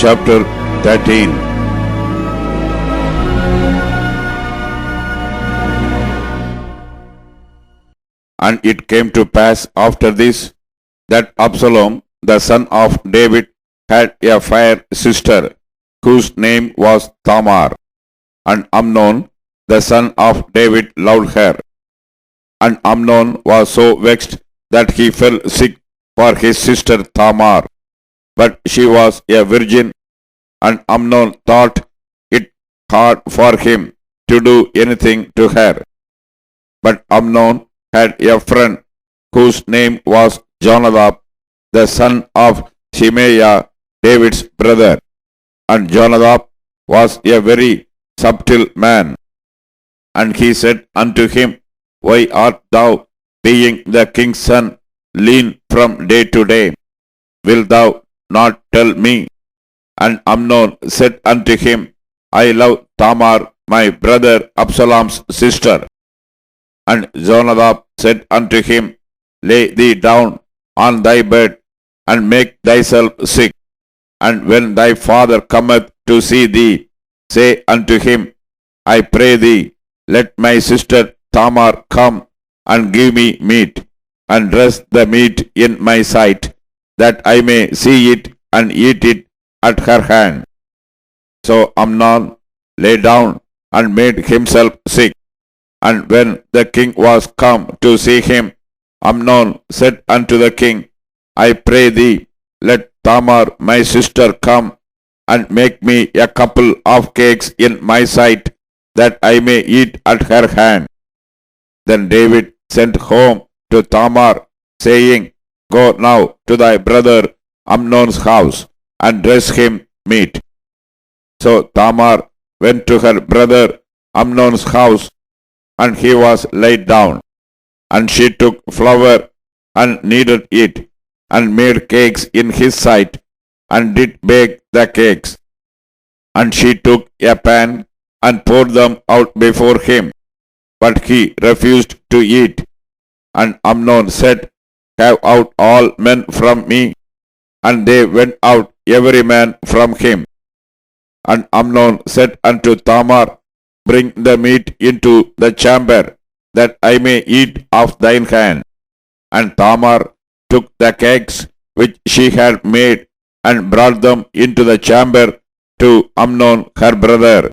chapter 13. And it came to pass after this, that Absalom, the son of David, had a fair sister, whose name was Tamar. And Amnon, the son of David, loved her. And Amnon was so vexed that he fell sick for his sister Tamar. But she was a virgin, and Amnon thought it hard for him to do anything to her. But Amnon had a friend whose name was Jonadab, the son of Shimeiah, David's brother. And Jonadab was a very subtle man. And he said unto him, Why art thou, being the king's son, lean from day to day? Wilt thou not tell me? And Amnon said unto him, I love Tamar, my brother Absalom's sister. And Jonadab said unto him, Lay thee down on thy bed, and make thyself sick. And when thy father cometh to see thee, say unto him, I pray thee, let my sister Tamar come and give me meat, and dress the meat in my sight, that I may see it and eat it at her hand. So Amnon lay down and made himself sick. And when the king was come to see him, Amnon said unto the king, I pray thee, let Tamar my sister come and make me a couple of cakes in my sight, that I may eat at her hand. Then David sent home to Tamar, saying, Go now to thy brother Amnon's house, and dress him meat. So Tamar went to her brother Amnon's house, and he was laid down. And she took flour and kneaded it, and made cakes in his sight, and did bake the cakes. And she took a pan, and poured them out before him, but he refused to eat. And Amnon said, Have out all men from me. And they went out every man from him. And Amnon said unto Tamar, Bring the meat into the chamber, that I may eat of thine hand. And Tamar took the cakes which she had made, and brought them into the chamber to Amnon her brother.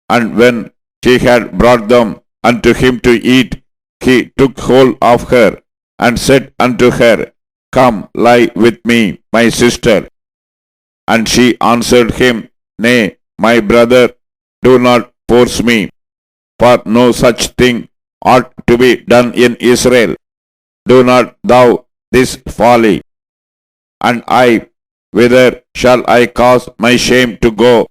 And when she had brought them unto him to eat, he took hold of her, and said unto her, Come, lie with me, my sister. And she answered him, Nay, my brother, do not force me, for no such thing ought to be done in Israel. Do not thou this folly. And I, whither shall I cause my shame to go?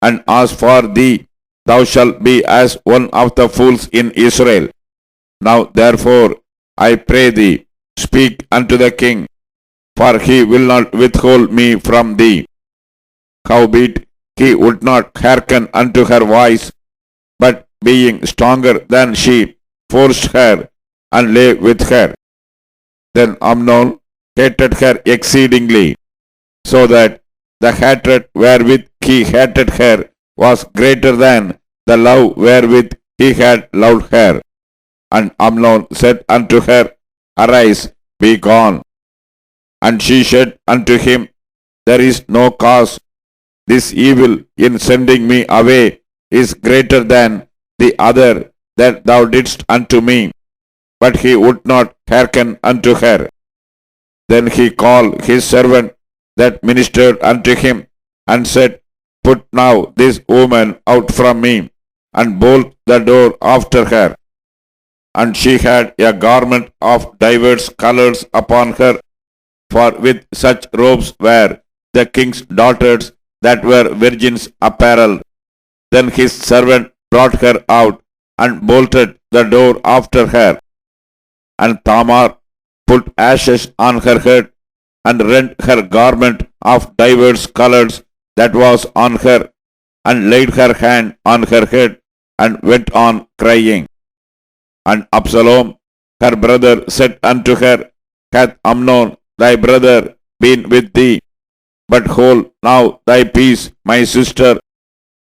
And as for thee, thou shalt be as one of the fools in Israel. Now therefore, I pray thee, speak unto the king, for he will not withhold me from thee. Howbeit he would not hearken unto her voice, but being stronger than she, forced her, and lay with her. Then Amnon hated her exceedingly, so that the hatred wherewith he hated her was greater than the love wherewith he had loved her. And Amnon said unto her, Arise, be gone. And she said unto him, There is no cause. This evil in sending me away is greater than the other that thou didst unto me. But he would not hearken unto her. Then he called his servant that ministered unto him, and said, Put now this woman out from me, and bolt the door after her. And she had a garment of divers colors upon her, for with such robes were the king's daughters that were virgins apparelled. Then his servant brought her out, and bolted the door after her. And Tamar put ashes on her head, and rent her garment of divers colors that was on her, and laid her hand on her head, and went on crying. And Absalom, her brother, said unto her, Hath Amnon thy brother been with thee? But hold now thy peace, my sister,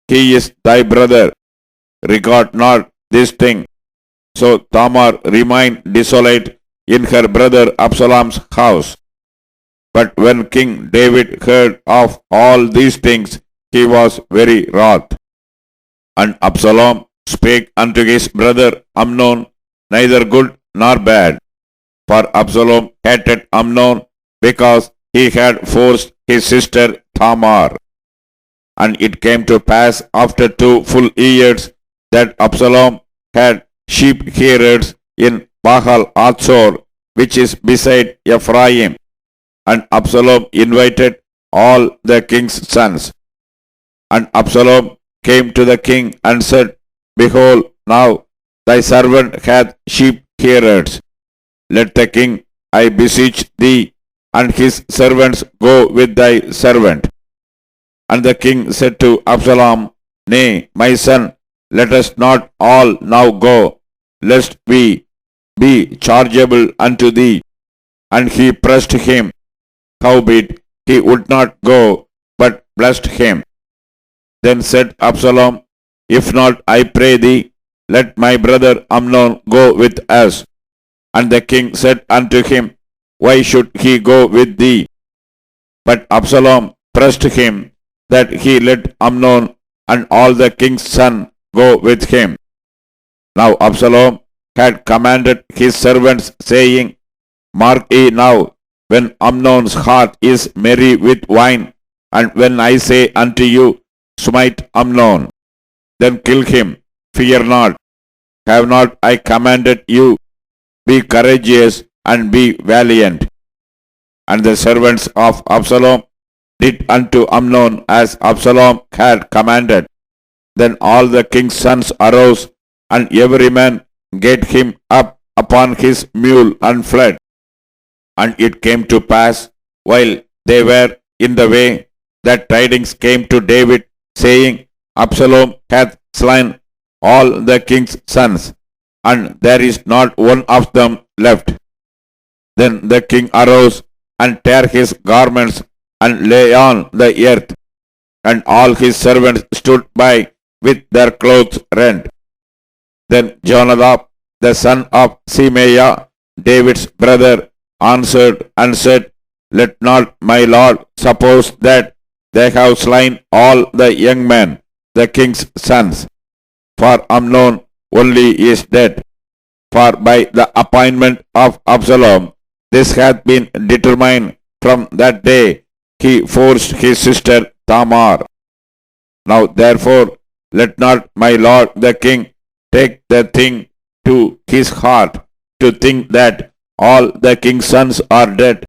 he is thy brother. Regard not this thing. So Tamar remained desolate in her brother Absalom's house. But when King David heard of all these things, he was very wroth. And Absalom spake unto his brother Amnon neither good nor bad. For Absalom hated Amnon because he had forced his sister Tamar. And it came to pass after 2 full years that Absalom had sheep shearers in Bahal Atzor, which is beside Ephraim. And Absalom invited all the king's sons. And Absalom came to the king and said, Behold, now thy servant hath sheep shearers. Let the king, I beseech thee, and his servants go with thy servant. And the king said to Absalom, Nay, my son, let us not all now go, lest we be chargeable unto thee. And he pressed him. Howbeit he would not go, but blessed him. Then said Absalom, If not, I pray thee, let my brother Amnon go with us. And the king said unto him, Why should he go with thee? But Absalom pressed him that he let Amnon and all the king's sons go with him. Now Absalom had commanded his servants, saying, Mark ye now, when Amnon's heart is merry with wine, and when I say unto you, Smite Amnon, then kill him, fear not. Have not I commanded you, Be courageous and be valiant? And the servants of Absalom did unto Amnon as Absalom had commanded. Then all the king's sons arose, and every man get him up upon his mule and fled. And it came to pass, while they were in the way, that tidings came to David, saying, Absalom hath slain all the king's sons, and there is not one of them left. Then the king arose and tare his garments and lay on the earth, and all his servants stood by with their clothes rent. Then Jonadab, the son of Simeiah, David's brother, answered and said, Let not my lord suppose that they have slain all the young men, the king's sons. For Amnon only is dead. For by the appointment of Absalom, this hath been determined from that day he forced his sister Tamar. Now therefore let not my lord the king take the thing to his heart to think that all the king's sons are dead,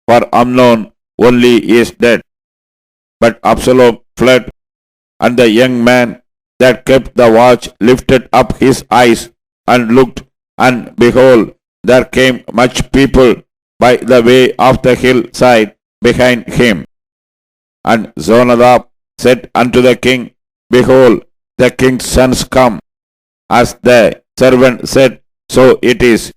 for Amnon only is dead. But Absalom fled, and the young man that kept the watch lifted up his eyes and looked, and behold, there came much people by the way of the hillside behind him. And Jonadab said unto the king, Behold, the king's sons come. As the servant said, so it is.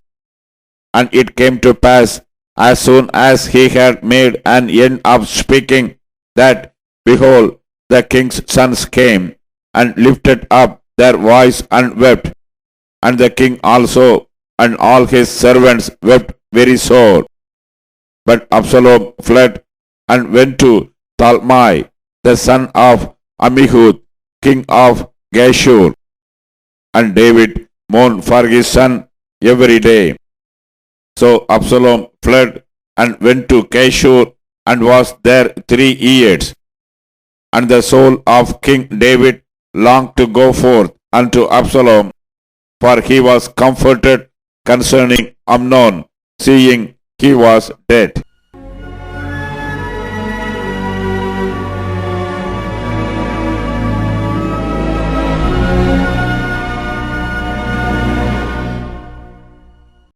And it came to pass, as soon as he had made an end of speaking, that, behold, the king's sons came, and lifted up their voice and wept. And the king also and all his servants wept very sore. But Absalom fled and went to Talmai, the son of Ammihud, king of Geshur. And David mourned for his son every day. So Absalom fled and went to Geshur and was there 3 years. And the soul of King David longed to go forth unto Absalom, for he was comforted concerning Amnon, seeing he was dead.